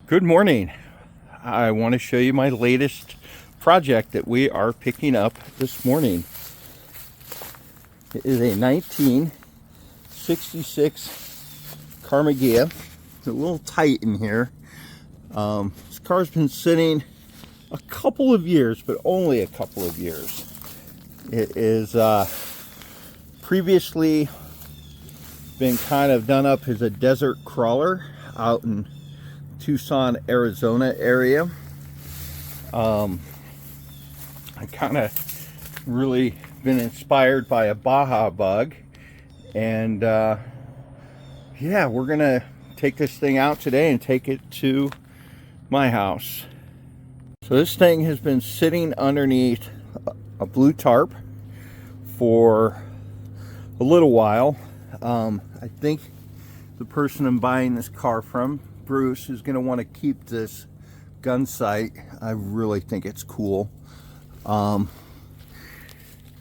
Good morning. I want to show you my latest project that we are picking up this morning. It is a 1966 Karmann Ghia. It's a little tight in here. This car's been sitting a couple of years, but only a couple of years. It is previously been kind of done up as a desert crawler out in Tucson, Arizona area. I kind of really been inspired by a baja bug, and yeah, we're gonna take this thing out today and take it to my house. So this thing has been sitting underneath a blue tarp for a little while. I think the person I'm buying this car from, Bruce, is going to want to keep this gun sight. I really think it's cool.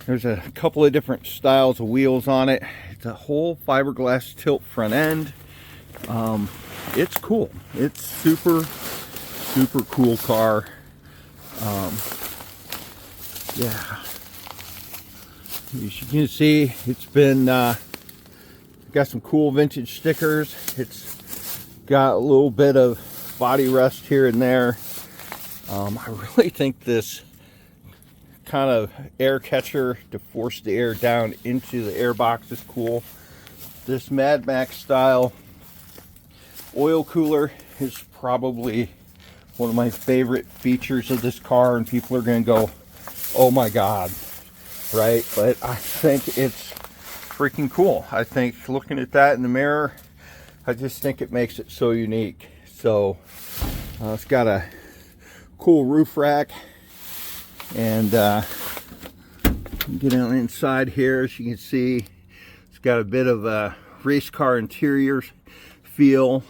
There's a couple of different styles of wheels on it. It's a whole fiberglass tilt front end. It's cool. It's super cool car. Yeah, as you can see, it's been got some cool vintage stickers. It's got a little bit of body rust here and there. I really think this kind of air catcher to force the air down into the air box is cool. This Mad Max style oil cooler is probably one of my favorite features of this car, and people are going to go, oh my god, right? But I think it's freaking cool. I think looking at that in the mirror, I just think it makes it so unique. So it's got a cool roof rack, and get on inside here. As you can see, it's got a bit of a race car interior feel.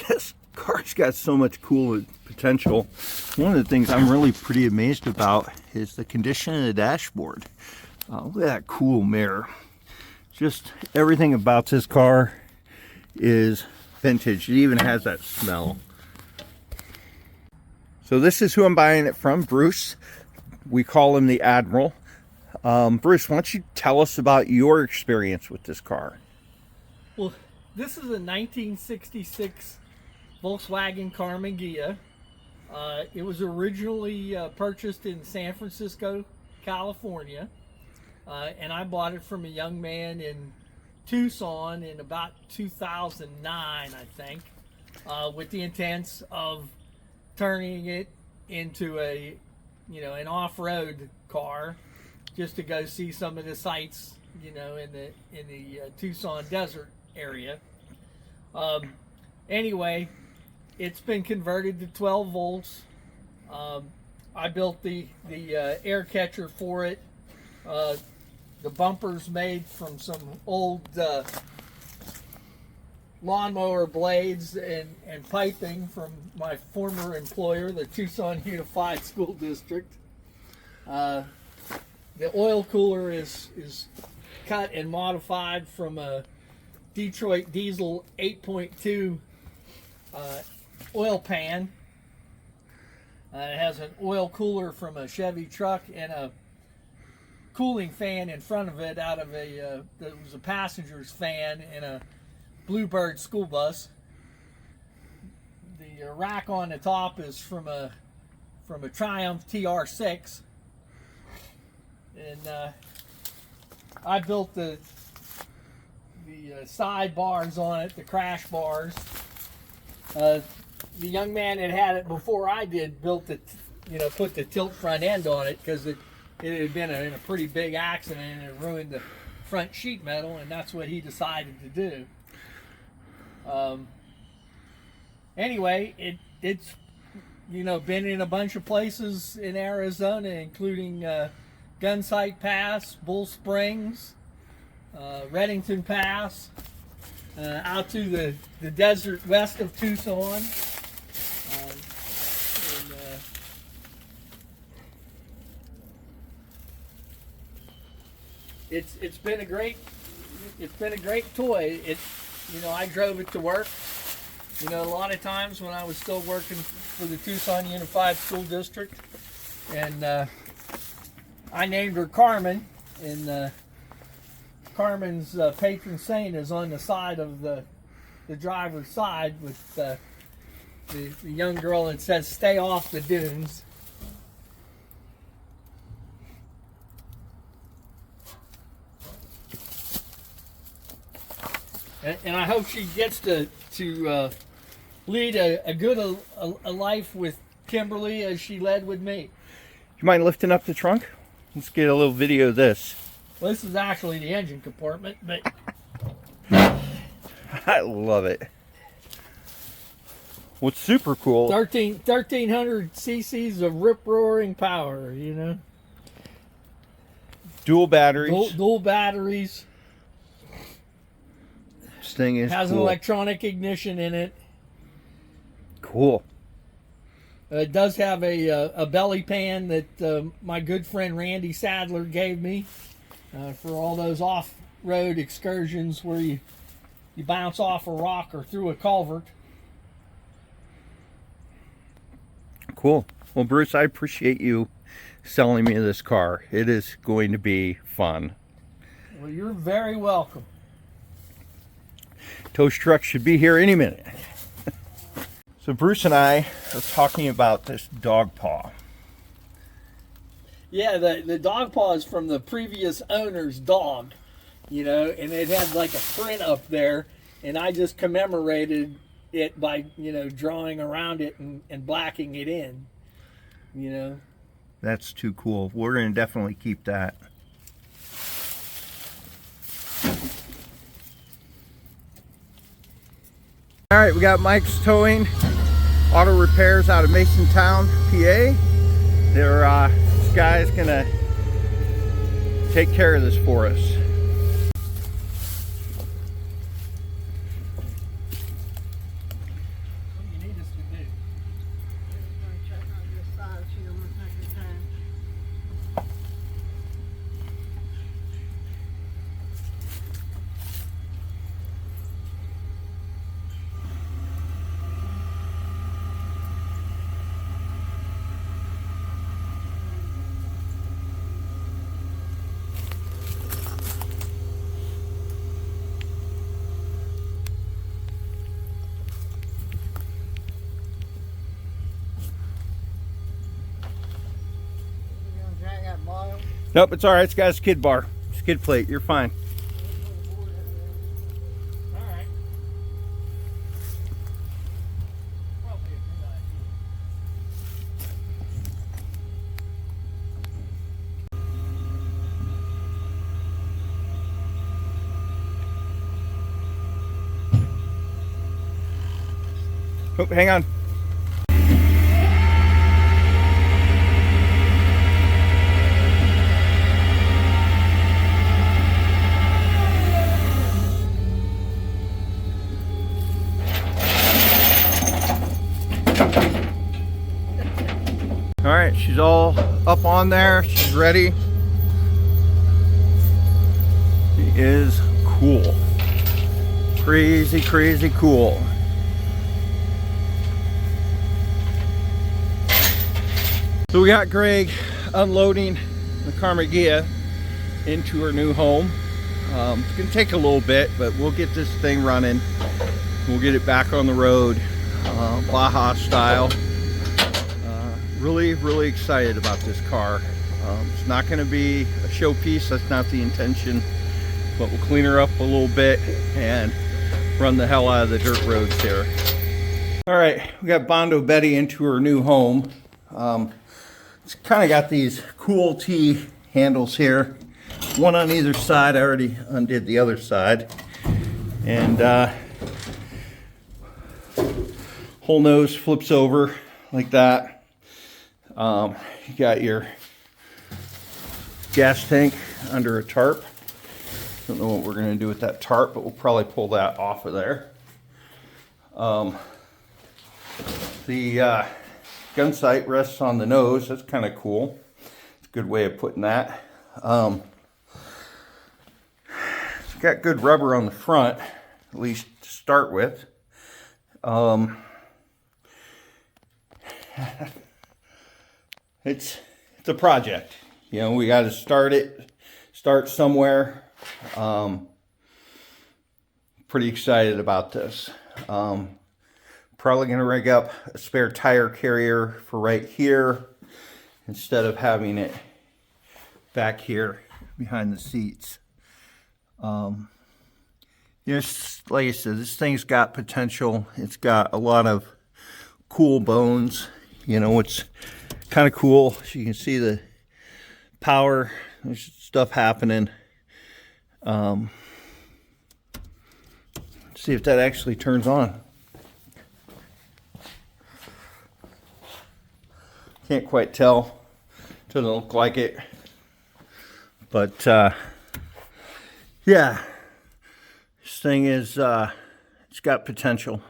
This car's got so much cool potential. One of the things I'm really pretty amazed about is the condition of the dashboard. Look at that cool mirror. Just everything about this car is vintage. It even has that smell. So this is who I'm buying it from, Bruce. We call him the Admiral. Bruce, why don't you tell us about your experience with this car? Well, this is a 1966 Volkswagen Karmann Ghia. It was originally purchased in San Francisco, California. And I bought it from a young man in Tucson in about 2009, I think, with the intents of turning it into an off-road car, just to go see some of the sights, in the Tucson desert area. Anyway, it's been converted to 12 volts. I built the air catcher for it. The bumper's made from some old lawnmower blades and piping from my former employer, the Tucson Unified School District. The oil cooler is cut and modified from a Detroit diesel 8.2 oil pan. It has an oil cooler from a Chevy truck and a cooling fan in front of it out of that was a passenger's fan in a Bluebird school bus. The rack on the top is from a Triumph TR6, and I built the side bars on it, the crash bars. The young man that had it before I did built it, put the tilt front end on it because it had been in a pretty big accident and it ruined the front sheet metal, and that's what he decided to do. Anyway, it's been in a bunch of places in Arizona, including Gunsight Pass, Bull Springs, Reddington Pass, out to the desert west of Tucson. It's been a great toy. I drove it to work You know, a lot of times when I was still working for the Tucson Unified School District, and I named her Karmann, and Karmann's patron saint is on the side of the driver's side with the young girl that says, "Stay off the dunes." And I hope she gets to lead a good a life with Kimberly as she led with me. You mind lifting up the trunk? Let's get a little video of this. Well, this is actually the engine compartment, but I love it. What's super cool, 1300 cc's of rip-roaring power, you know. dual batteries. Dual batteries. This thing is Has cool. an electronic ignition in it. Cool. It does have a belly pan that my good friend Randy Sadler gave me for all those off-road excursions where you bounce off a rock or through a culvert. Cool. Well, Bruce, I appreciate you selling me this car. It is going to be fun. Well, you're very welcome. Tow truck should be here any minute. So Bruce and I are talking about this dog paw. Yeah, the dog paw is from the previous owner's dog, you know, and it had like a print up there, and I just commemorated it by, you know, drawing around it and blacking it in, you know. That's too cool. We're going to definitely keep that. All right, we got Mike's Towing Auto Repairs out of Masontown, PA. This guy's going to take care of this for us. Nope, it's all right. It's got a skid bar, skid plate. You're fine. All right. Probably a good idea. Oh, hang on. All right, she's all up on there. She's ready. She is cool. Crazy, crazy cool. So we got Greg unloading the Karmann Ghia into her new home. It's gonna take a little bit, but we'll get this thing running. We'll get it back on the road, Baja style. Really, really excited about this car. It's not going to be a showpiece. That's not the intention. But we'll clean her up a little bit and run the hell out of the dirt roads here. All right, we got Bondo Betty into her new home. It's kind of got these cool T handles here. One on either side. I already undid the other side. And whole nose flips over like that. You got your gas tank under a tarp. Don't know what we're going to do with that tarp, but we'll probably pull that off of there. The gun sight rests on the nose. That's kind of cool. It's a good way of putting that. It's got good rubber on the front, at least to start with. It's a project. You know, we got to start somewhere. Pretty excited about this. Probably going to rig up a spare tire carrier for right here instead of having it back here behind the seats. You know, like I said, this thing's got potential. It's got a lot of cool bones. You know, it's kind of cool. So you can see the power. There's stuff happening. See if that actually turns on. Can't quite tell. Doesn't look like it. But yeah, this thing is it's got potential.